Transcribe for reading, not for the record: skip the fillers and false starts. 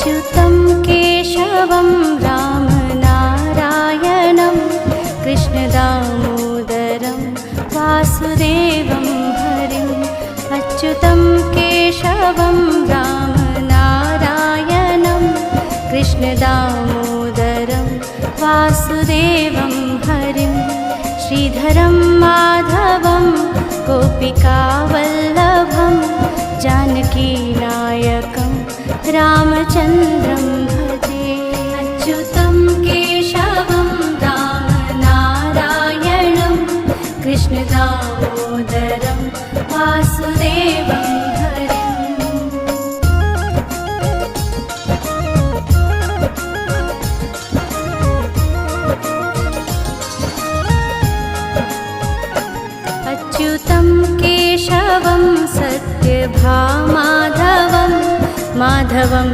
अच्युतं केशवं रामनारायणं कृष्णदामोदरं वासुदेवं हरिम् अच्युतं केशवं रामनारायणं कृष्णदामोदरं वासुदेवं हरिं श्रीधरं माधवं गोपिकावल्लभं जानकीनायकं रामचन्द्रं भजे। अच्युतं केशवं रामनारायणं कृष्णदामोदरं वासुदेवं हरिम् अच्युतं केशवं सत्यभामाधवं माधवं